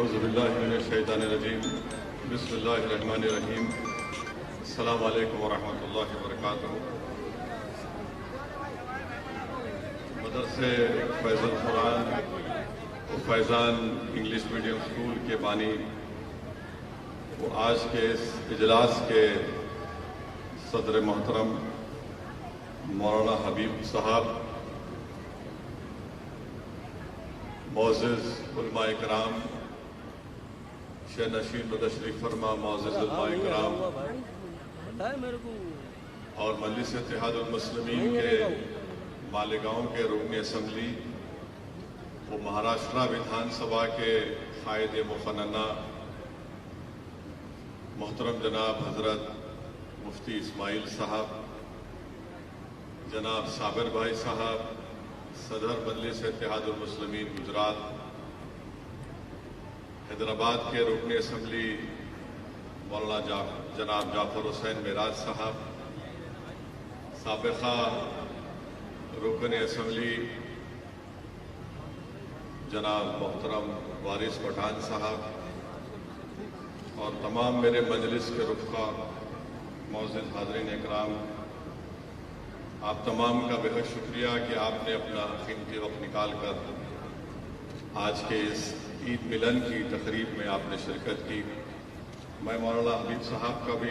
اعوذ باللہ من الشیطان الرجیم بسم اللہ الرحمن الرحیم السلام علیکم ورحمۃ اللہ وبرکاتہ۔ مدرسے فیض القرآن و فیضان انگلش میڈیم اسکول کے بانی وہ آج کے اس اجلاس کے صدر محترم مولانا حبیب صاحب، معزز علماء کرام، شہ نشین تشریف فرما معزز علماء کرام اور مجلس اتحاد المسلمین کے مالیگاؤں کے رکن اسمبلی و مہاراشٹرا ودھان سبھا کے قائد مقننہ محترم جناب حضرت مفتی اسماعیل صاحب، جناب صابر بھائی صاحب صدر مجلس اتحاد المسلمین گجرات، حیدرآباد کے رکن اسمبلی مولانا جناب جعفر حسین معراج صاحب، سابقہ رکن اسمبلی جناب محترم وارث پٹھان صاحب اور تمام میرے مجلس کے رفقا، معزز حاضرین اکرام، آپ تمام کا بہت شکریہ کہ آپ نے اپنا قیمتی وقت نکال کر آج کے اس عید ملن کی تقریب میں آپ نے شرکت کی۔ میں مولانا حبیب صاحب کا بھی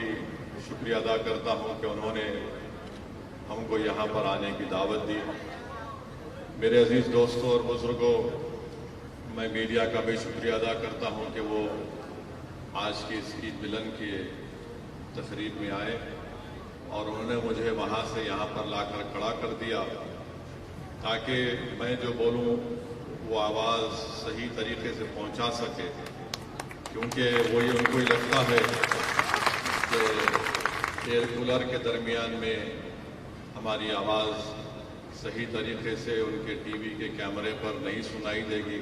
شکریہ ادا کرتا ہوں کہ انہوں نے ہم کو یہاں پر آنے کی دعوت دی۔ میرے عزیز دوستوں اور بزرگوں، میں میڈیا کا بھی شکریہ ادا کرتا ہوں کہ وہ آج کی اس عید ملن کی تقریب میں آئے اور انہوں نے مجھے وہاں سے یہاں پر لا کر کھڑا کر دیا تاکہ میں جو بولوں وہ آواز صحیح طریقے سے پہنچا سکے، کیونکہ وہ ان کو ہی لگتا ہے کہ ایئر کولر کے درمیان میں ہماری آواز صحیح طریقے سے ان کے ٹی وی کے کیمرے پر نہیں سنائی دے گی۔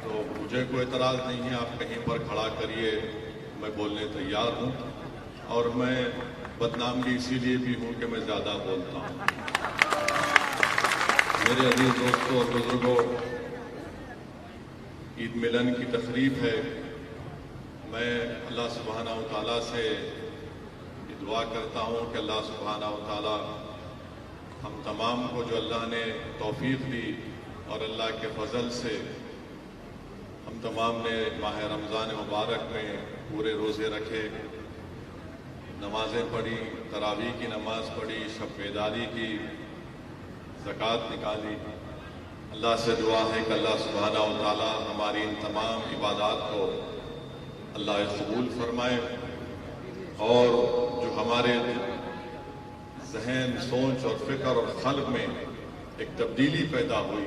تو مجھے کوئی اعتراض نہیں ہے، آپ کہیں پر کھڑا کریے، میں بولنے تیار ہوں، اور میں بدنام بھی اسی لیے بھی ہوں کہ میں زیادہ بولتا ہوں۔ میرے عزیز دوستوں اور بزرگوں، عید ملن کی تقریب ہے۔ میں اللہ سبحانہ و تعالیٰ سے دعا کرتا ہوں کہ اللہ سبحانہ و تعالیٰ ہم تمام کو جو اللہ نے توفیق دی اور اللہ کے فضل سے ہم تمام نے ماہ رمضان مبارک میں پورے روزے رکھے، نمازیں پڑھی، تراویح کی نماز پڑھی، شب بیداری کی، زکوٰۃ نکالی۔ اللہ سے دعا ہے کہ اللہ سبحانہ و تعالیٰ ہماری ان تمام عبادات کو اللہ قبول فرمائے، اور جو ہمارے ذہن، سوچ اور فکر اور قلب میں ایک تبدیلی پیدا ہوئی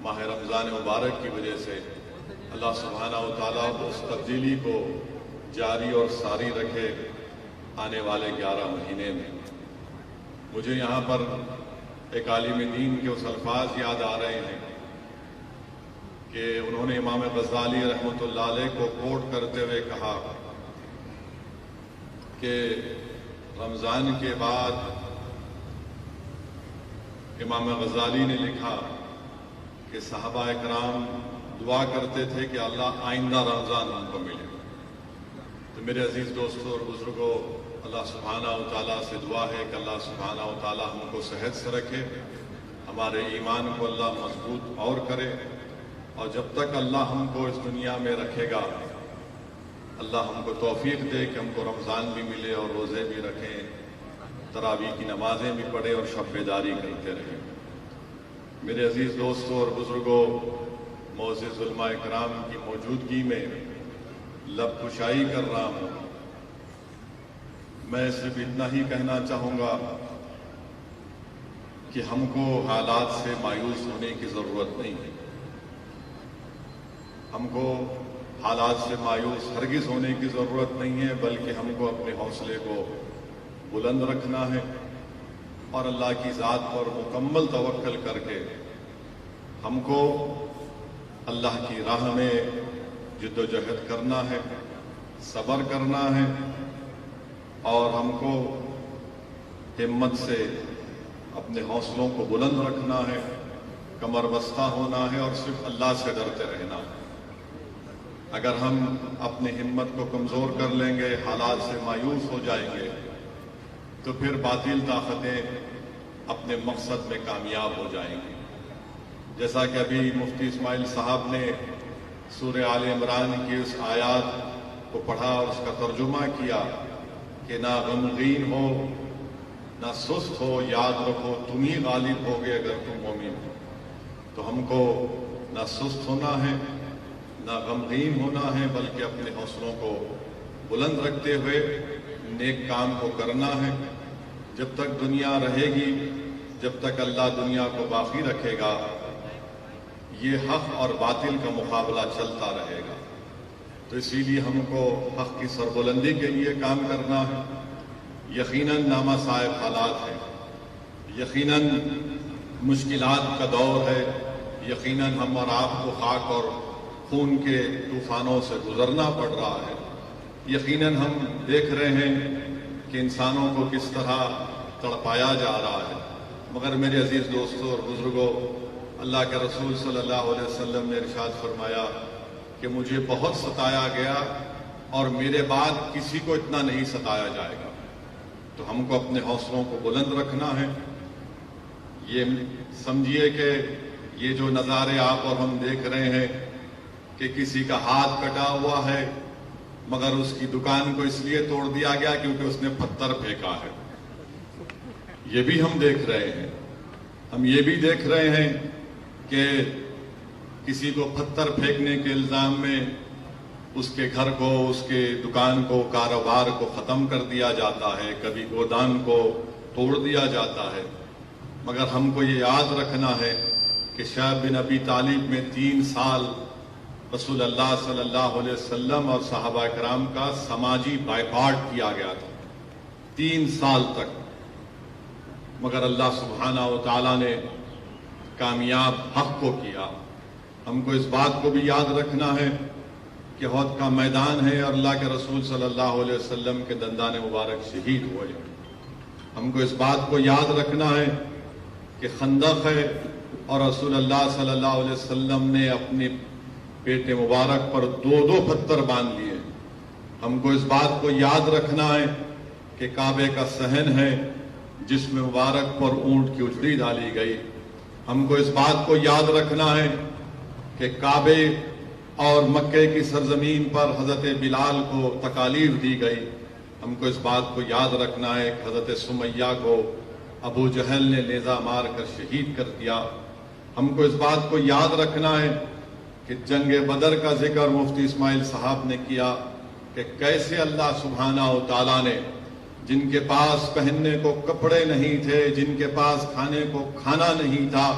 ماہ رمضان مبارک کی وجہ سے، اللہ سبحانہ و تعالیٰ اس تبدیلی کو جاری اور ساری رکھے آنے والے 11 مہینے میں۔ مجھے یہاں پر ایک عالم دین کے اس الفاظ یاد آ رہے ہیں کہ انہوں نے امام غزالی رحمۃ اللہ علیہ کو کوٹ کرتے ہوئے کہا کہ رمضان کے بعد امام غزالی نے لکھا کہ صحابہ کرام دعا کرتے تھے کہ اللہ آئندہ رمضان ہم کو ملے۔ تو میرے عزیز دوستوں اور بزرگوں، اللہ سبحانہ و تعالیٰ سے دعا ہے کہ اللہ سبحانہ و تعالیٰ ہم کو صحت سے رکھے، ہمارے ایمان کو اللہ مضبوط اور کرے، اور جب تک اللہ ہم کو اس دنیا میں رکھے گا، اللہ ہم کو توفیق دے کہ ہم کو رمضان بھی ملے اور روزے بھی رکھیں، تراویح کی نمازیں بھی پڑھیں اور شب بیداری کرتے رہیں۔ میرے عزیز دوستوں اور بزرگوں، معزز علماء کرام کی موجودگی میں لب کشائی کر رہا ہوں۔ میں صرف اتنا ہی کہنا چاہوں گا کہ ہم کو حالات سے مایوس ہونے کی ضرورت نہیں ہے۔ ہم کو حالات سے مایوس ہرگز ہونے کی ضرورت نہیں ہے، بلکہ ہم کو اپنے حوصلے کو بلند رکھنا ہے اور اللہ کی ذات پر مکمل توکل کر کے ہم کو اللہ کی راہ میں جد و جہد کرنا ہے، صبر کرنا ہے، اور ہم کو ہمت سے اپنے حوصلوں کو بلند رکھنا ہے، کمر بستہ ہونا ہے اور صرف اللہ سے ڈرتے رہنا ہے۔ اگر ہم اپنی ہمت کو کمزور کر لیں گے، حالات سے مایوس ہو جائیں گے، تو پھر باطل طاقتیں اپنے مقصد میں کامیاب ہو جائیں گی۔ جیسا کہ ابھی مفتی اسماعیل صاحب نے سورہ آل عمران کی اس آیات کو پڑھا اور اس کا ترجمہ کیا کہ نہ غمگین ہو نہ سست ہو، یاد رکھو تم ہی غالب ہوگے اگر تم مومن ہو۔ تو ہم کو نہ سست ہونا ہے نہ غمگین ہونا ہے، بلکہ اپنے حوصلوں کو بلند رکھتے ہوئے نیک کام کو کرنا ہے۔ جب تک دنیا رہے گی، جب تک اللہ دنیا کو باقی رکھے گا، یہ حق اور باطل کا مقابلہ چلتا رہے گا۔ تو اسی لیے ہم کو حق کی سربلندی کے لیے کام کرنا ہے۔ یقیناً نامہ صاحب حالات ہیں، یقیناً مشکلات کا دور ہے، یقیناً ہم اور آپ کو خاک اور خون کے طوفانوں سے گزرنا پڑ رہا ہے۔ یقیناً ہم دیکھ رہے ہیں کہ انسانوں کو کس طرح تڑپایا جا رہا ہے، مگر میرے عزیز دوستوں اور بزرگوں، اللہ کے رسول صلی اللہ علیہ وسلم نے ارشاد فرمایا کہ مجھے بہت ستایا گیا اور میرے بعد کسی کو اتنا نہیں ستایا جائے گا۔ تو ہم کو اپنے حوصلوں کو بلند رکھنا ہے۔ یہ سمجھیے کہ یہ جو نظارے آپ اور ہم دیکھ رہے ہیں کہ کسی کا ہاتھ کٹا ہوا ہے مگر اس کی دکان کو اس لیے توڑ دیا گیا کیونکہ اس نے پتھر پھینکا ہے، یہ بھی ہم دیکھ رہے ہیں۔ ہم یہ بھی دیکھ رہے ہیں کہ کسی کو پتھر پھینکنے کے الزام میں اس کے گھر کو، اس کے دکان کو، کاروبار کو ختم کر دیا جاتا ہے، کبھی گودام کو توڑ دیا جاتا ہے۔ مگر ہم کو یہ یاد رکھنا ہے کہ شعیب بن ابی طالب میں 3 سال رسول اللہ صلی اللہ علیہ وسلم اور صحابہ کرام کا سماجی بائیکاٹ کیا گیا تھا 3 سال تک، مگر اللہ سبحانہ و تعالیٰ نے کامیاب حق کو کیا۔ ہم کو اس بات کو بھی یاد رکھنا ہے کہ احد کا میدان ہے اور اللہ کے رسول صلی اللہ علیہ وسلم کے دندان مبارک شہید ہوئے۔ ہم کو اس بات کو یاد رکھنا ہے کہ خندق ہے اور رسول اللہ صلی اللہ علیہ وسلم نے اپنے پیٹ مبارک پر 2 پتھر باندھ لیے۔ ہم کو اس بات کو یاد رکھنا ہے کہ کعبے کا صحن ہے جس میں مبارک پر اونٹ کی اجڑی ڈالی گئی۔ ہم کو اس بات کو یاد رکھنا ہے کہ کعبے اور مکے کی سرزمین پر حضرت بلال کو تکالیف دی گئی۔ ہم کو اس بات کو یاد رکھنا ہے کہ حضرت سمیہ کو ابو جہل نے نیزہ مار کر شہید کر دیا۔ ہم کو اس بات کو یاد رکھنا ہے کہ جنگ بدر کا ذکر مفتی اسماعیل صاحب نے کیا کہ کیسے اللہ سبحانہ و تعالیٰ نے جن کے پاس پہننے کو کپڑے نہیں تھے، جن کے پاس کھانے کو کھانا نہیں تھا،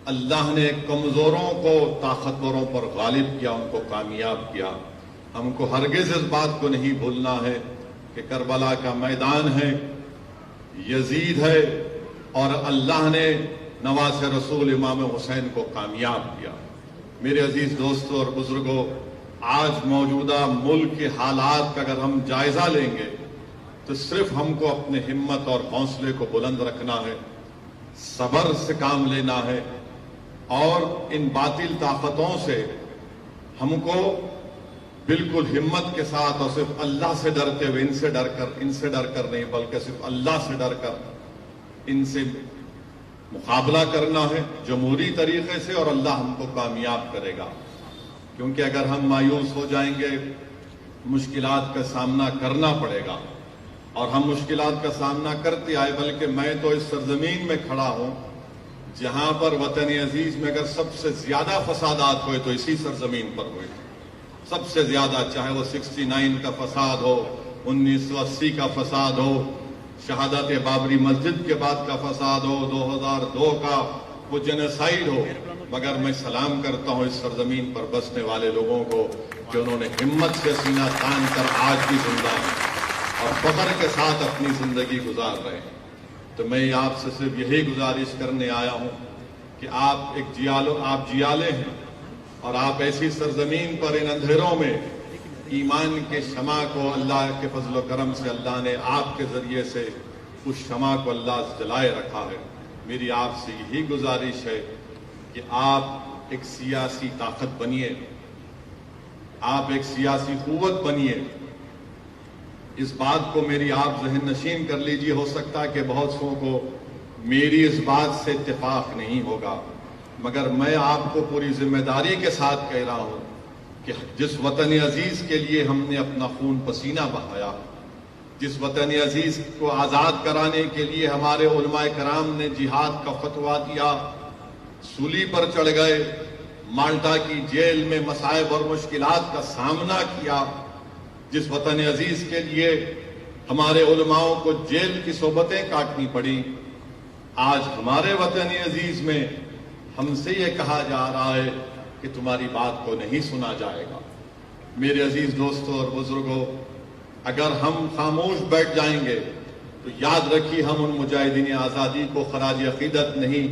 اللہ نے کمزوروں کو طاقتوروں پر غالب کیا، ان کو کامیاب کیا۔ ہم کو ہرگز اس بات کو نہیں بھولنا ہے کہ کربلا کا میدان ہے، یزید ہے، اور اللہ نے نواز رسول امام حسین کو کامیاب کیا۔ میرے عزیز دوستوں اور بزرگوں، آج موجودہ ملک کے حالات کا اگر ہم جائزہ لیں گے تو صرف ہم کو اپنے ہمت اور حوصلے کو بلند رکھنا ہے، صبر سے کام لینا ہے، اور ان باطل طاقتوں سے ہم کو بالکل ہمت کے ساتھ اور صرف اللہ سے ڈرتے ہوئے، ان سے ڈر کر نہیں بلکہ صرف اللہ سے ڈر کر ان سے مقابلہ کرنا ہے جمہوری طریقے سے، اور اللہ ہم کو کامیاب کرے گا۔ کیونکہ اگر ہم مایوس ہو جائیں گے، مشکلات کا سامنا کرنا پڑے گا، اور ہم مشکلات کا سامنا کرتے آئے، بلکہ میں تو اس سرزمین میں کھڑا ہوں جہاں پر وطن عزیز میں اگر سب سے زیادہ فسادات ہوئے تو اسی سرزمین پر ہوئے، سب سے زیادہ، چاہے وہ 69 کا فساد ہو، 1980 کا فساد ہو، شہادت بابری مسجد کے بعد کا فساد ہو، 2002 کا وہ جنوسائیڈ ہو، مگر میں سلام کرتا ہوں اس سرزمین پر بسنے والے لوگوں کو کہ انہوں نے ہمت سے سینہ تان کر آج بھی زندہ ہیں اور فخر کے ساتھ اپنی زندگی گزار رہے ہیں۔ تو میں آپ سے صرف یہی گزارش کرنے آیا ہوں کہ آپ جیالے ہیں، اور آپ ایسی سرزمین پر ان اندھیروں میں ایمان کے شمع کو اللہ کے فضل و کرم سے اللہ نے آپ کے ذریعے سے اس شمع کو اللہ جلائے رکھا ہے۔ میری آپ سے یہی گزارش ہے کہ آپ ایک سیاسی طاقت بنیے، آپ ایک سیاسی قوت بنیے. اس بات کو میری آپ ذہن نشین کر لیجئے. ہو سکتا ہے کہ بہت سو کو میری اس بات سے اتفاق نہیں ہوگا، مگر میں آپ کو پوری ذمہ داری کے ساتھ کہہ رہا ہوں کہ جس وطن عزیز کے لیے ہم نے اپنا خون پسینہ بہایا، جس وطن عزیز کو آزاد کرانے کے لیے ہمارے علماء کرام نے جہاد کا فتویٰ دیا، سولی پر چڑھ گئے، مالٹا کی جیل میں مصائب اور مشکلات کا سامنا کیا، جس وطن عزیز کے لیے ہمارے علماءوں کو جیل کی صحبتیں کاٹنی پڑی، آج ہمارے وطن عزیز میں ہم سے یہ کہا جا رہا ہے کہ تمہاری بات کو نہیں سنا جائے گا. میرے عزیز دوستوں اور بزرگوں، اگر ہم خاموش بیٹھ جائیں گے تو یاد رکھیے ہم ان مجاہدین آزادی کو خراج عقیدت نہیں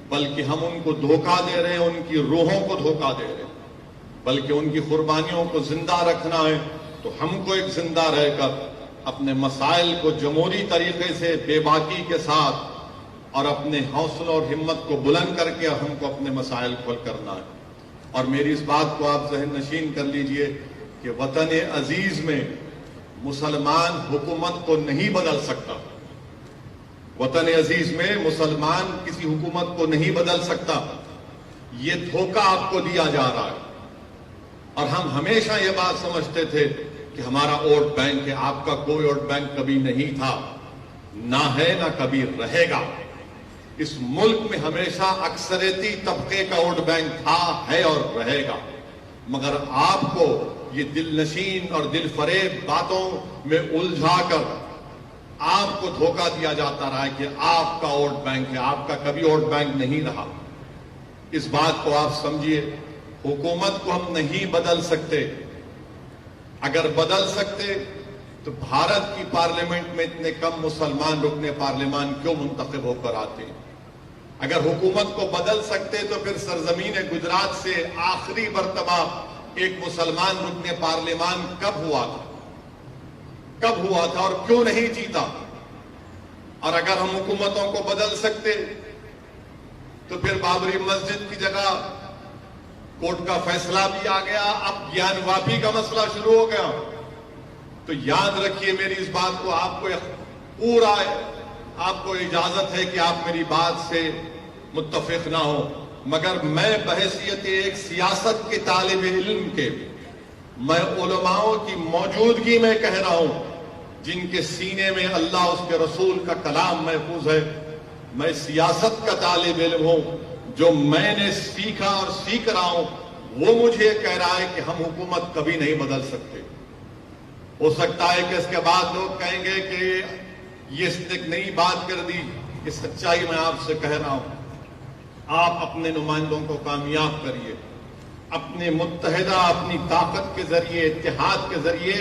بلکہ ہم ان کو دھوکہ دے رہے ہیں، ان کی روحوں کو دھوکہ دے رہے ہیں، بلکہ ان کی قربانیوں کو زندہ رکھنا ہے تو ہم کو ایک زندہ رہ کر اپنے مسائل کو جمہوری طریقے سے بے باکی کے ساتھ اور اپنے حوصلہ اور ہمت کو بلند کر کے ہم کو اپنے مسائل کو حل کرنا ہے. اور میری اس بات کو آپ ذہن نشین کر لیجئے کہ وطن عزیز میں مسلمان حکومت کو نہیں بدل سکتا. وطن عزیز میں مسلمان کسی حکومت کو نہیں بدل سکتا. یہ دھوکہ آپ کو دیا جا رہا ہے. اور ہم ہمیشہ یہ بات سمجھتے تھے کہ ہمارا ووٹ بینک ہے. آپ کا کوئی ووٹ بینک کبھی نہیں تھا، نہ ہے، نہ کبھی رہے گا. اس ملک میں ہمیشہ اکثریتی طبقے کا ووٹ بینک تھا، ہے اور رہے گا. مگر آپ کو یہ دل نشین اور دل فریب باتوں میں الجھا کر آپ کو دھوکہ دیا جاتا رہا ہے کہ آپ کا ووٹ بینک ہے. آپ کا کبھی ووٹ بینک نہیں رہا. اس بات کو آپ سمجھیے. حکومت کو ہم نہیں بدل سکتے. اگر بدل سکتے تو بھارت کی پارلیمنٹ میں اتنے کم مسلمان رکن پارلیمان کیوں منتخب ہو کر آتے ہیں؟ اگر حکومت کو بدل سکتے تو پھر سرزمین گجرات سے آخری مرتبہ ایک مسلمان رکن پارلیمان کب ہوا تھا اور کیوں نہیں جیتا؟ اور اگر ہم حکومتوں کو بدل سکتے تو پھر بابری مسجد کی جگہ کورٹ کا فیصلہ بھی آ گیا، اب گیان واپی کا مسئلہ شروع ہو گیا. تو یاد رکھیے میری اس بات کو، آپ کو اجازت ہے کہ آپ میری بات سے متفق نہ ہو، مگر میں بحیثیت ایک سیاست کے طالب علم کے، میں علماؤں کی موجودگی میں کہہ رہا ہوں جن کے سینے میں اللہ اس کے رسول کا کلام محفوظ ہے. میں سیاست کا طالب علم ہوں. جو میں نے سیکھا اور سیکھ رہا ہوں وہ مجھے کہہ رہا ہے کہ ہم حکومت کبھی نہیں بدل سکتے. ہو سکتا ہے کہ اس کے بعد لوگ کہیں گے کہ یہ اس نے ایک نئی بات کر دی. یہ سچائی میں آپ سے کہہ رہا ہوں. آپ اپنے نمائندوں کو کامیاب کریے، اپنے متحدہ اپنی طاقت کے ذریعے، اتحاد کے ذریعے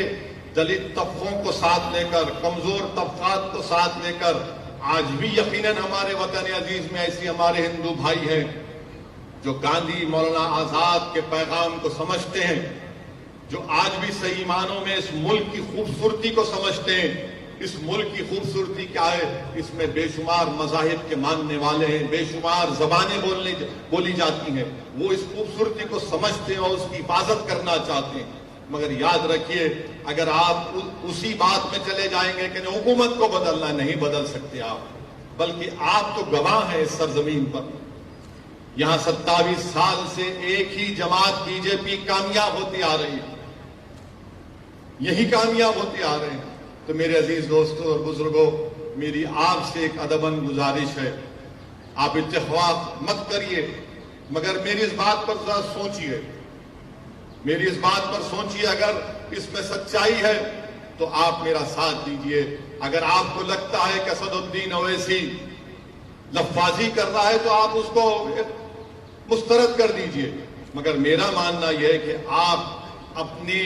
دلت طبقوں کو ساتھ لے کر، کمزور طبقات کو ساتھ لے کر. آج بھی یقیناً ہمارے وطن عزیز میں ایسی ہمارے ہندو بھائی ہیں جو گاندھی، مولانا آزاد کے پیغام کو سمجھتے ہیں، جو آج بھی صحیح معنوں میں اس ملک کی خوبصورتی کو سمجھتے ہیں. اس ملک کی خوبصورتی کیا ہے؟ اس میں بے شمار مذاہب کے ماننے والے ہیں، بے شمار زبانیں بولی جاتی ہیں. وہ اس خوبصورتی کو سمجھتے ہیں اور اس کی حفاظت کرنا چاہتے ہیں. مگر یاد رکھیے اگر آپ اسی بات میں چلے جائیں گے کہ حکومت کو بدلنا، نہیں بدل سکتے آپ، بلکہ آپ تو گواہ ہیں اس سرزمین پر. یہاں 27 سال سے ایک ہی جماعت بی جے پی کامیاب ہوتی آ رہی ہے، یہی کامیاب ہوتے آ رہے ہیں. تو میرے عزیز دوستوں اور بزرگوں، میری آپ سے ایک ادباً گزارش ہے، آپ اتفاق مت کریے مگر میری اس بات پر ذرا سوچیے. میری اس بات پر سوچیے. اگر اس میں سچائی ہے تو آپ میرا ساتھ دیجئے. اگر آپ کو لگتا ہے کہ اسد الدین اویسی لفاظی کر رہا ہے تو آپ اس کو مسترد کر دیجئے. مگر میرا ماننا یہ ہے کہ آپ اپنے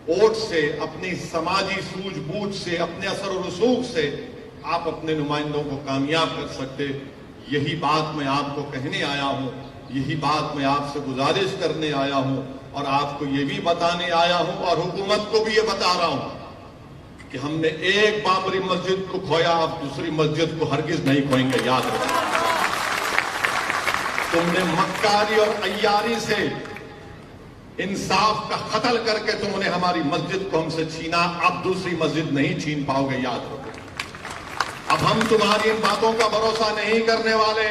ووٹ سے، اپنی سماجی سوجھ بوجھ سے، اپنے اثر و رسوخ سے آپ اپنے نمائندوں کو کامیاب کر سکتے. یہی بات میں آپ کو کہنے آیا ہوں، یہی بات میں آپ سے گزارش کرنے آیا ہوں اور آپ کو یہ بھی بتانے آیا ہوں اور حکومت کو بھی یہ بتا رہا ہوں کہ ہم نے ایک بابری مسجد کو کھویا، آپ دوسری مسجد کو ہرگز نہیں کھوئیں گے. یاد رکھیں، تم نے مکاری اور عیاری سے انصاف کا قتل کر کے تم نے ہماری مسجد کو ہم سے چھینا، اب دوسری مسجد نہیں چھین پاؤ گے، یاد رکھو۔ اب ہم تمہاری ان باتوں کا بھروسہ نہیں کرنے والے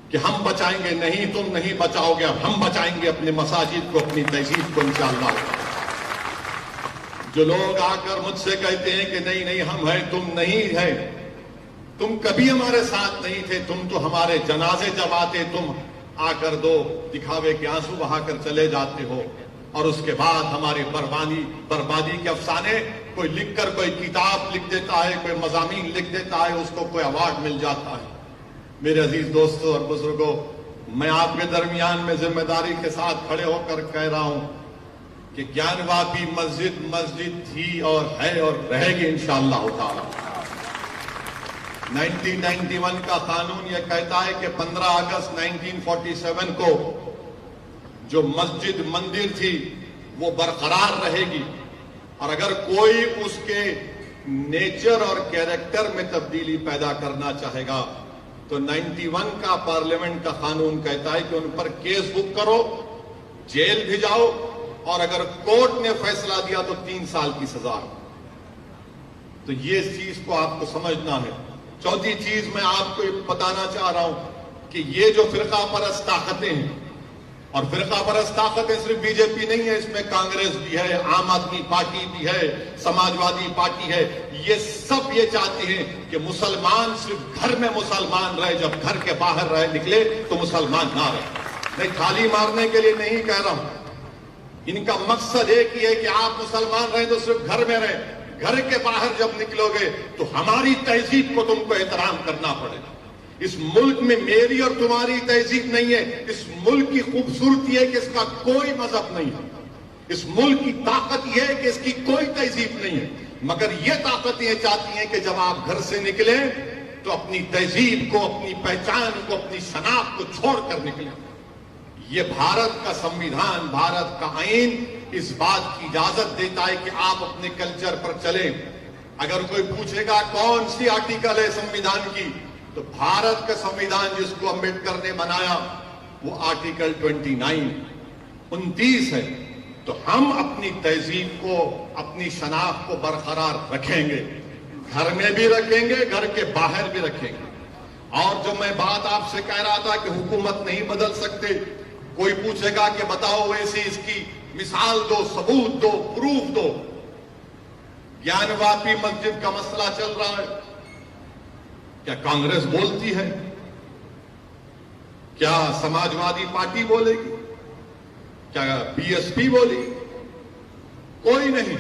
کہ ہم بچائیں گے، نہیں تم نہیں بچاؤ گے، اب ہم بچائیں گے اپنے مساجد کو، اپنی تہذیب کو انشاءاللہ۔ جو لوگ آ کر مجھ سے کہتے ہیں کہ نہیں نہیں ہم ہیں، تم نہیں ہے، تم کبھی ہمارے ساتھ نہیں تھے، تم تو ہمارے جنازے جب آتے تم آ کر دو دکھاوے کے آنسو بہا کر چلے جاتے ہو، اور اس کے بعد ہماری بربادی کے افسانے کوئی لکھ کر کوئی کتاب لکھ دیتا ہے، کوئی مضامین لکھ دیتا ہے، اس کو کوئی ایوارڈ مل جاتا ہے۔ میرے عزیز دوستوں اور بزرگوں، میں آپ کے درمیان میں ذمہ داری کے ساتھ کھڑے ہو کر کہہ رہا ہوں کہ گیان واپی مسجد تھی اور ہے اور رہے گی انشاءاللہ تعالی۔ 1991 کا قانون یہ کہتا ہے کہ 15 اگست 1947 کو جو مسجد مندر تھی وہ برقرار رہے گی، اور اگر کوئی اس کے نیچر اور کیریکٹر میں تبدیلی پیدا کرنا چاہے گا تو 91 کا پارلیمنٹ کا قانون کہتا ہے کہ ان پر کیس بک کرو، جیل بھی جاؤ، اور اگر کورٹ نے فیصلہ دیا تو 3 سال کی سزا۔ تو یہ اس چیز کو آپ کو سمجھنا ہے۔ چوتھی چیز میں آپ کو بتانا چاہ رہا ہوں کہ یہ جو فرقہ پرست طاقتیں ہیں، اور فرقہ پرست طاقتیں صرف بی جے پی نہیں ہے، اس میں کانگریس بھی ہے، عام آدمی پارٹی بھی ہے، سماجوادی پارٹی ہے، یہ سب یہ چاہتے ہیں کہ مسلمان صرف گھر میں مسلمان رہے، جب گھر کے باہر رہے نکلے تو مسلمان نہ رہے۔ میں تھالی مارنے کے لیے نہیں کہہ رہا ہوں، ان کا مقصد ایک ہی ہے کہ آپ مسلمان رہیں تو صرف گھر میں رہیں، گھر کے باہر جب نکلو گے تو ہماری تہذیب کو تم کو احترام کرنا پڑے گا۔ اس ملک میں میری اور تمہاری تہذیب نہیں ہے، اس ملک کی خوبصورتی ہے کہ اس کا کوئی مذہب نہیں ہے، اس ملک کی طاقت یہ ہے کہ اس کی کوئی تہذیب نہیں ہے، مگر یہ طاقت یہ چاہتی ہیں کہ جب آپ گھر سے نکلیں تو اپنی تہذیب کو، اپنی پہچان کو، اپنی شناخت کو چھوڑ کر نکلیں۔ یہ بھارت کا سمویدھان، بھارت کا آئین اس بات کی اجازت دیتا ہے کہ آپ اپنے کلچر پر چلیں۔ اگر کوئی پوچھے گا کون سی آرٹیکل ہے سمویدھان کی، تو بھارت کا سمویدھان جس کو امبیڈکر نے بنایا وہ آرٹیکل 29 ہے۔ تو ہم اپنی تہذیب کو، اپنی شناخت کو برقرار رکھیں گے، گھر میں بھی رکھیں گے، گھر کے باہر بھی رکھیں گے۔ اور جو میں بات آپ سے کہہ رہا تھا کہ حکومت نہیں بدل سکتے، کوئی پوچھے گا کہ بتاؤ ویسے اس کی مثال دو، ثبوت دو، پروف دو۔ گیان واپی مسجد کا مسئلہ چل رہا ہے، کیا کانگریس بولتی ہے؟ کیا سماجوادی پارٹی بولے گی؟ کیا بی ایس پی بولے گی؟ کوئی نہیں،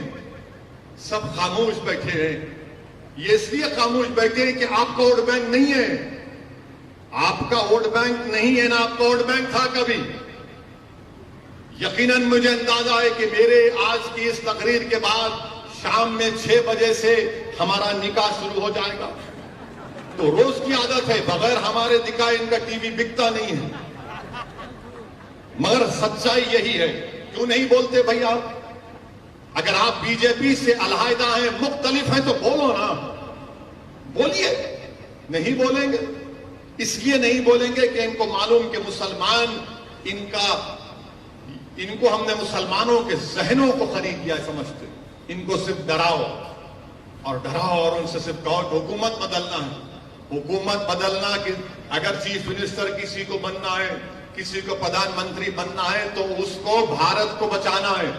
سب خاموش بیٹھے ہیں۔ یہ اس لیے خاموش بیٹھے ہیں کہ آپ کا ووٹ بینک نہیں ہے، آپ کا ووٹ بینک نہیں ہے، نہ آپ کا ووٹ بینک تھا کبھی۔ یقیناً مجھے اندازہ ہے کہ میرے آج کی اس تقریر کے بعد شام میں 6 بجے سے ہمارا نکاح شروع ہو جائے گا، تو روز کی عادت ہے، بغیر ہمارے نکاح ان کا ٹی وی بکتا نہیں ہے، مگر سچائی یہی ہے۔ کیوں نہیں بولتے بھائی آپ؟ اگر آپ بی جے پی سے علیحدہ ہیں، مختلف ہیں، تو بولو نا، بولیے۔ نہیں بولیں گے، اس لیے نہیں بولیں گے کہ ان کو معلوم کہ مسلمان ان کو ہم نے مسلمانوں کے ذہنوں کو خرید لیا سمجھتے، ان کو صرف ڈراؤ اور ان سے صرف کہو کہ حکومت بدلنا ہے، حکومت بدلنا، کہ اگر چیف منسٹر کسی کو بننا ہے، کسی کو پردھان منتری بننا ہے تو اس کو بھارت کو بچانا ہے۔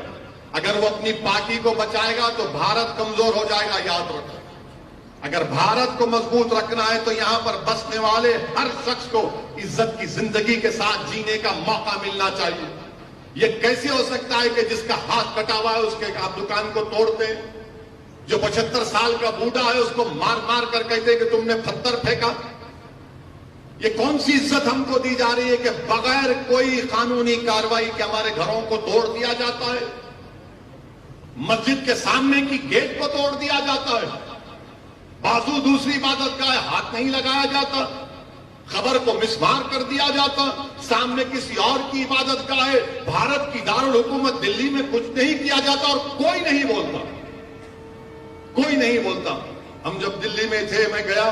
اگر وہ اپنی پارٹی کو بچائے گا تو بھارت کمزور ہو جائے گا، یاد رکھیں۔ اگر بھارت کو مضبوط رکھنا ہے تو یہاں پر بسنے والے ہر شخص کو عزت کی زندگی کے ساتھ جینے کا موقع ملنا چاہیے۔ یہ کیسے ہو سکتا ہے کہ جس کا ہاتھ کٹا ہوا ہے اس کے آپ دکان کو توڑتے ہیں، جو 75 سال کا بوڑھا ہے اس کو مار مار کر کہتے ہیں کہ تم نے پتھر پھینکا؟ یہ کون سی عزت ہم کو دی جا رہی ہے کہ بغیر کوئی قانونی کارروائی کے ہمارے گھروں کو توڑ دیا جاتا ہے، مسجد کے سامنے کی گیٹ کو توڑ دیا جاتا ہے، بازو دوسری عبادت کا ہے ہاتھ نہیں لگایا جاتا، خبر کو مسمار کر دیا جاتا، سامنے کسی اور کی عبادت کا ہے، بھارت کی دارالحکومت دلی میں کچھ نہیں کیا جاتا اور کوئی نہیں بولتا، کوئی نہیں بولتا۔ ہم جب دلی میں تھے، میں گیا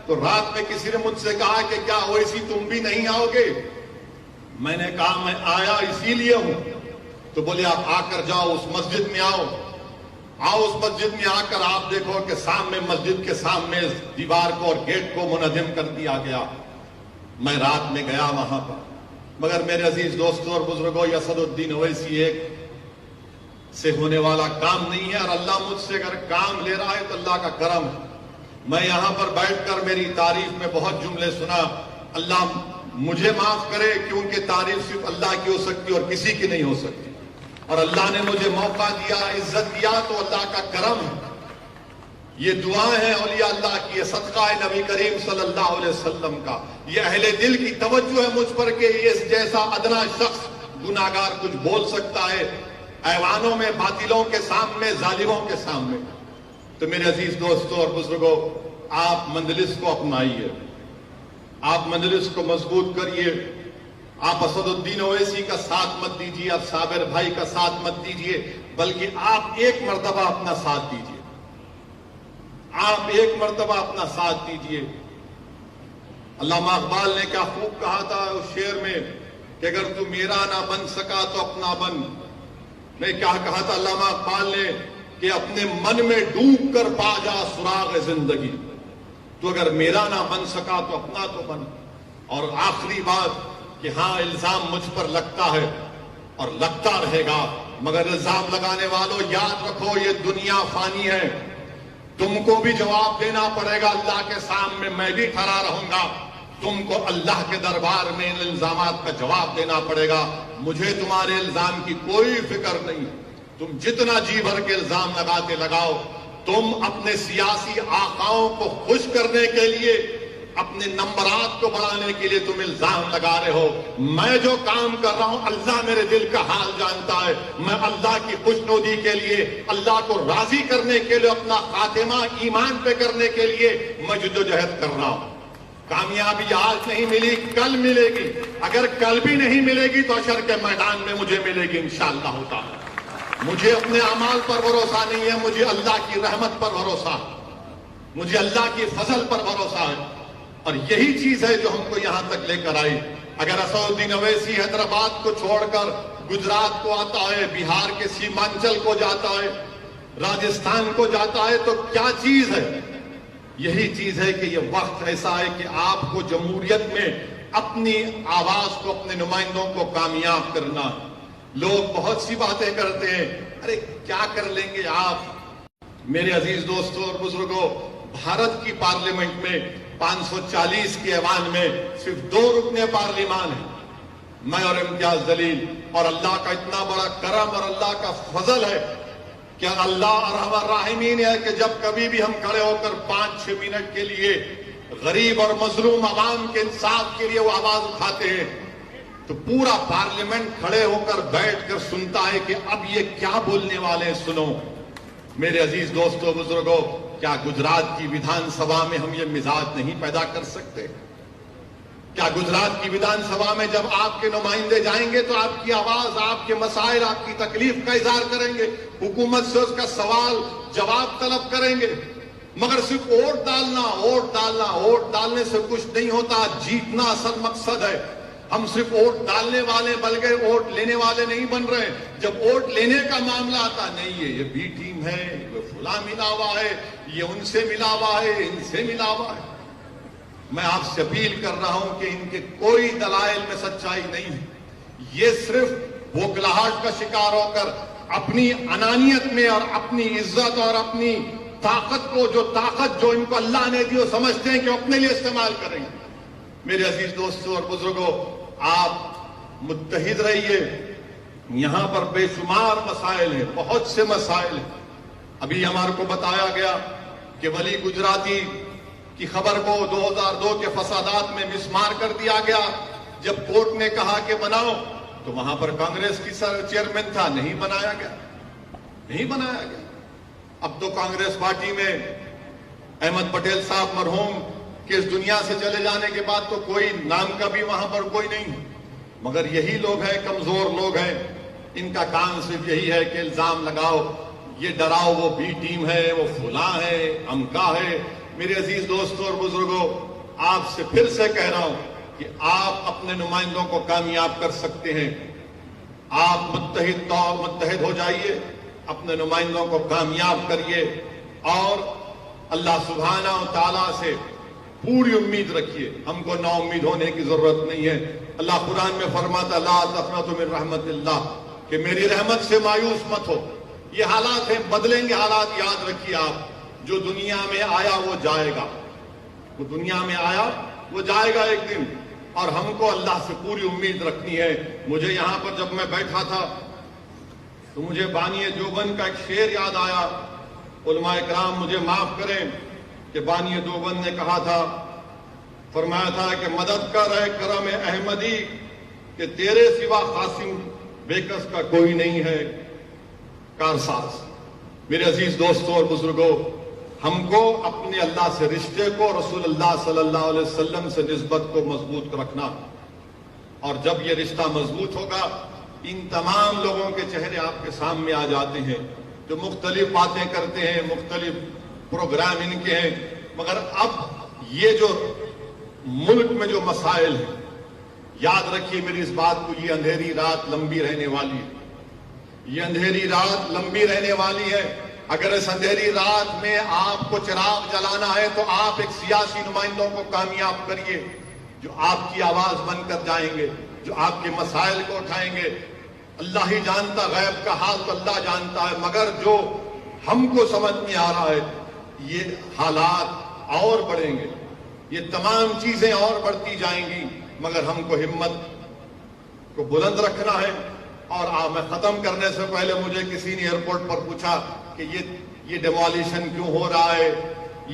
تو رات میں کسی نے مجھ سے کہا کہ کیا اویسی تم بھی نہیں آؤ گے؟ میں نے کہا میں آیا اسی لیے ہوں. تو بولے آپ آ کر جاؤ, اس مسجد میں آؤ اس مسجد میں آ کر آپ دیکھو کہ سامنے مسجد کے سامنے دیوار کو اور گیٹ کو منہدم کر دیا گیا. میں رات میں گیا وہاں پر, مگر میرے عزیز دوستوں اور بزرگوں, یہ اسد الدین اویسی ایک سے ہونے والا کام نہیں ہے, اور اللہ مجھ سے اگر کام لے رہا ہے تو اللہ کا کرم ہے. میں یہاں پر بیٹھ کر میری تعریف میں بہت جملے سنا, اللہ مجھے معاف کرے کیونکہ تعریف صرف اللہ کی ہو سکتی اور کسی کی نہیں ہو سکتی, اور اللہ نے مجھے موقع دیا, عزت دیا تو اللہ کا کرم ہے. یہ دعائیں ہیں اولیاء اللہ کی, یہ صدقہ ہے نبی کریم صلی اللہ علیہ وسلم کا, یہ اہل دل کی توجہ ہے مجھ پر کہ اس جیسا ادنا شخص گناہگار کچھ بول سکتا ہے ایوانوں میں, باطلوں کے سامنے, ظالموں کے سامنے. تو میرے عزیز دوستوں اور بزرگوں, آپ مجلس کو اپنائیے, آپ مجلس کو مضبوط کریے. آپ اسد الدین اویسی کا ساتھ مت دیجیے, آپ صابر بھائی کا ساتھ مت دیجیے, بلکہ آپ ایک مرتبہ اپنا ساتھ دیجیے, آپ ایک مرتبہ اپنا ساتھ دیجیے. علامہ اقبال نے کیا خوب کہا تھا اس شعر میں کہ اگر تو میرا نہ بن سکا تو اپنا بن. میں کیا کہا تھا علامہ اقبال نے کہ اپنے من میں ڈوب کر پا جا سراغ زندگی, تو اگر میرا نہ بن سکا تو اپنا تو بن. اور آخری بات کہ ہاں الزام مجھ پر لگتا ہے اور لگتا رہے گا, مگر الزام لگانے والوں یاد رکھو یہ دنیا فانی ہے, تم کو بھی جواب دینا پڑے گا اللہ کے سامنے, میں بھی کھڑا رہوں گا, تم کو اللہ کے دربار میں ان الزامات کا جواب دینا پڑے گا. مجھے تمہارے الزام کی کوئی فکر نہیں, تم جتنا جی بھر کے الزام لگاتے لگاؤ. تم اپنے سیاسی آقاؤں کو خوش کرنے کے لیے, اپنے نمبرات کو بڑھانے کے لیے تم الزام لگا رہے ہو. میں جو کام کر رہا ہوں اللہ میرے دل کا حال جانتا ہے. میں اللہ کی خوشنودی کے لیے, اللہ کو راضی کرنے کے لیے, اپنا خاتمہ ایمان پہ کرنے کے لیے میں جدوجہد کر رہا ہوں. کامیابی آج نہیں ملی, کل ملے گی. اگر کل بھی نہیں ملے گی تو حشر کے میدان میں مجھے ملے گی انشاءاللہ تعالی. مجھے اپنے اعمال پر بھروسہ نہیں ہے, مجھے اللہ کی رحمت پر بھروسہ ہے, مجھے اللہ کی فضل پر بھروسہ ہے. اور یہی چیز ہے جو ہم کو یہاں تک لے کر آئی. اگر اسد الدین اویسی حیدرآباد کو چھوڑ کر گجرات کو آتا ہے, بہار کے سیمانچل کو جاتا ہے, راجستھان کو جاتا ہے, تو کیا چیز ہے؟ یہی چیز ہے کہ یہ وقت ایسا ہے کہ آپ کو جمہوریت میں اپنی آواز کو, اپنے نمائندوں کو کامیاب کرنا. لوگ بہت سی باتیں کرتے ہیں, ارے کیا کر لیں گے آپ. میرے عزیز دوستوں اور بزرگوں, بھارت کی پارلیمنٹ میں 540 کے ایوان میں صرف 2 رکن پارلیمان ہیں, میں اور امتیاز جلیل. اور اللہ کا اتنا بڑا کرم اور اللہ کا فضل ہے کہ اللہ ارحم الراحمین ہے کہ جب کبھی بھی ہم کھڑے ہو کر 5-6 منٹ کے لیے غریب اور مظلوم عوام کے انصاف کے لیے وہ آواز اٹھاتے ہیں, تو پورا پارلیمنٹ کھڑے ہو کر بیٹھ کر سنتا ہے کہ اب یہ کیا بولنے والے ہیں, سنو. میرے عزیز دوستوں بزرگوں, کیا گجرات کی ودھان سبھا میں ہم یہ مزاج نہیں پیدا کر سکتے؟ کیا گجرات کی ودھان سبھا میں جب آپ کے نمائندے جائیں گے تو آپ کی آواز, آپ کے مسائل, آپ کی تکلیف کا اظہار کریں گے, حکومت سے اس کا سوال جواب طلب کریں گے. مگر صرف ووٹ ڈالنا, ووٹ ڈالنا, ووٹ ڈالنے سے کچھ نہیں ہوتا. جیتنا اصل مقصد ہے. ہم صرف ووٹ ڈالنے والے بلکہ ووٹ لینے والے نہیں بن رہے. جب ووٹ لینے کا معاملہ آتا, نہیں ہے یہ بی ٹیم ہے, یہ فلاں ملا ہوا ہے, یہ ان سے ملا ہوا ہے, ان سے ملا ہوا ہے. میں آپ سے اپیل کر رہا ہوں کہ ان کے کوئی دلائل میں سچائی نہیں ہے. یہ صرف بھوکلاہٹ کا شکار ہو کر اپنی انانیت میں اور اپنی عزت اور اپنی طاقت کو, جو طاقت جو ان کو اللہ نے دی, وہ سمجھتے ہیں کہ اپنے لیے استعمال کریں گے. میرے عزیز دوستوں اور بزرگوں, آپ متحد رہیے. یہاں پر بے شمار مسائل ہیں, بہت سے مسائل ہیں. ابھی ہمارے کو بتایا گیا کہ ولی گجراتی کی خبر کو 2002 کے فسادات میں مسمار کر دیا گیا. جب کورٹ نے کہا کہ بناؤ تو وہاں پر کانگریس کی چیئرمین تھا, نہیں بنایا گیا, نہیں بنایا گیا. اب تو کانگریس پارٹی میں احمد پٹیل صاحب مرحوم کہ اس دنیا سے چلے جانے کے بعد تو کوئی نام کا بھی وہاں پر کوئی نہیں. مگر یہی لوگ ہیں, کمزور لوگ ہیں, ان کا کام صرف یہی ہے کہ الزام لگاؤ, یہ ڈراؤ, وہ بی ٹیم ہے, وہ فلاں ہے, امکا ہے. میرے عزیز دوستوں اور بزرگوں, آپ سے پھر سے کہہ رہا ہوں کہ آپ اپنے نمائندوں کو کامیاب کر سکتے ہیں. آپ متحد ہو جائیے، اپنے نمائندوں کو کامیاب کریے اور اللہ سبحانہ و تعالیٰ سے پوری امید رکھیے. ہم کو نا امید ہونے کی ضرورت نہیں ہے. اللہ قرآن میں فرماتا لا تقنطوا من رحمت اللہ، کہ میری رحمت سے مایوس مت ہو. یہ حالات ہیں، بدلیں گے حالات. یاد رکھیے آپ، جو دنیا میں آیا وہ جائے گا. وہ دنیا میں آیا وہ جائے گا ایک دن، اور ہم کو اللہ سے پوری امید رکھنی ہے. مجھے یہاں پر جب میں بیٹھا تھا تو مجھے بانی دیوبند کا ایک شعر یاد آیا. علماء اکرام مجھے معاف کریں کہ بانی دیوبند نے کہا تھا، فرمایا تھا کہ مدد کر اے کرم احمدی، کہ تیرے سوا قاسم بیکس کا کوئی نہیں ہے کارساز. میرے عزیز دوستوں اور بزرگوں، ہم کو اپنے اللہ سے رشتے کو رسول اللہ صلی اللہ علیہ وسلم سے نسبت کو مضبوط رکھنا. اور جب یہ رشتہ مضبوط ہوگا، ان تمام لوگوں کے چہرے آپ کے سامنے آ جاتے ہیں جو مختلف باتیں کرتے ہیں، مختلف پروگرام ان کے ہیں، مگر اب یہ جو ملک میں جو مسائل ہیں، یاد رکھیے میری اس بات کو، یہ اندھیری رات لمبی رہنے والی ہے. یہ اندھیری رات لمبی رہنے والی ہے. اگر اس اندھیری رات میں آپ کو چراغ جلانا ہے تو آپ ایک سیاسی نمائندوں کو کامیاب کریے جو آپ کی آواز بن کر جائیں گے، جو آپ کے مسائل کو اٹھائیں گے. اللہ ہی جانتا، غیب کا حال تو اللہ جانتا ہے، مگر جو ہم کو سمجھ میں آ رہا ہے، یہ حالات اور بڑھیں گے، یہ تمام چیزیں اور بڑھتی جائیں گی، مگر ہم کو ہمت کو بلند رکھنا ہے. اور میں ختم کرنے سے پہلے مجھے کسی نے ایئرپورٹ پر پوچھا کہ یہ ڈیمولیشن کیوں ہو رہا ہے،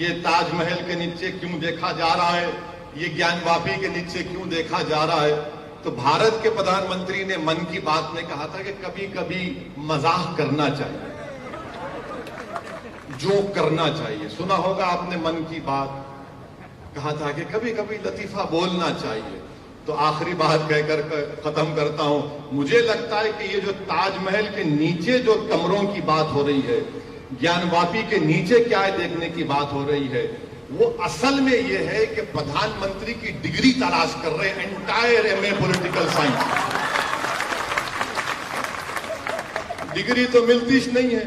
یہ تاج محل کے نیچے کیوں دیکھا جا رہا ہے، یہ گیان واپی کے نیچے کیوں دیکھا جا رہا ہے. تو بھارت کے پردھان منتری نے من کی بات میں کہا تھا کہ کبھی کبھی مزاح کرنا چاہیے، جوک کرنا چاہیے. سنا ہوگا آپ نے من کی بات، کہا تھا کہ کبھی کبھی لطیفہ بولنا چاہیے. تو آخری بات کہہ کر ختم کرتا ہوں. مجھے لگتا ہے کہ یہ جو تاج محل کے نیچے جو کمروں کی بات ہو رہی ہے، گیان واپی کے نیچے کیا ہے دیکھنے کی بات ہو رہی ہے، وہ اصل میں یہ ہے کہ پردھان منتری کی ڈگری تلاش کر رہے ہیں، entire M A political science. Degree تو ملتی نہیں ہے.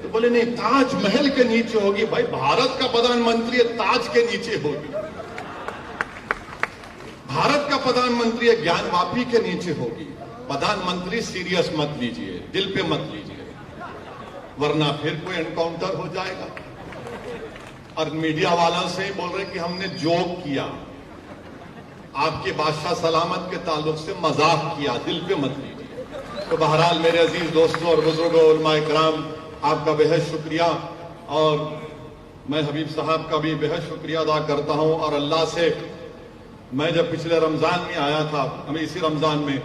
تو بولے نہیں، تاج محل کے نیچے ہوگی. بھائی بھارت کا پردھان منتری تاج کے نیچے ہوگی، بھارت کا پردھان منتری گیان واپی کے نیچے ہوگی. پردھان منتری سیریس مت لیجئے، دل پہ مت لیجئے، ورنہ پھر کوئی انکاؤنٹر ہو جائے گا. اور میڈیا والا سے بول رہے کہ ہم نے جوک کیا، آپ کے بادشاہ سلامت کے تعلق سے مذاق کیا، دل پہ مت لیجئے. تو بہرحال میرے عزیز دوستوں اور بزرگوں، علماء کرام، آپ کا بہت شکریہ. اور میں حبیب صاحب کا بھی بہت شکریہ ادا کرتا ہوں. اور اللہ سے، میں جب پچھلے رمضان میں آیا تھا، ہمیں اسی رمضان میں،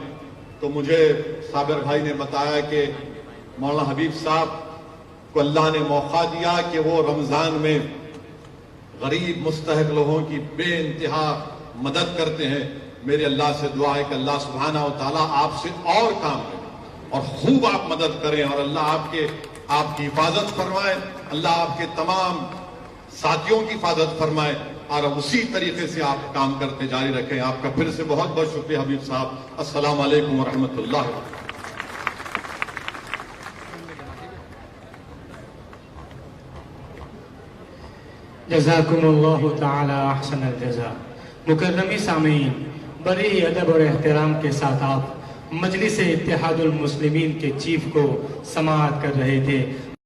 تو مجھے صابر بھائی نے بتایا کہ مولانا حبیب صاحب کو اللہ نے موقع دیا کہ وہ رمضان میں غریب مستحق لوگوں کی بے انتہا مدد کرتے ہیں. میرے اللہ سے دعا ہے کہ اللہ سبحانہ و تعالیٰ آپ سے اور کام کرے اور خوب آپ مدد کریں، اور اللہ آپ کی حفاظت فرمائے، اللہ آپ کے تمام ساتھیوں کی حفاظت فرمائے، اور اسی طریقے سے آپ کام کرتے جاری رکھیں. آپ کا پھر سے بہت بہت شکریہ حبیب صاحب. السلام علیکم ورحمۃ اللہ. جزاکم اللہ تعالی احسن الجزاء. مکرمی سامعین، بڑے ادب اور احترام کے ساتھ آپ مجلس اتحاد المسلمین کے چیف کو سماعت کر رہے تھے.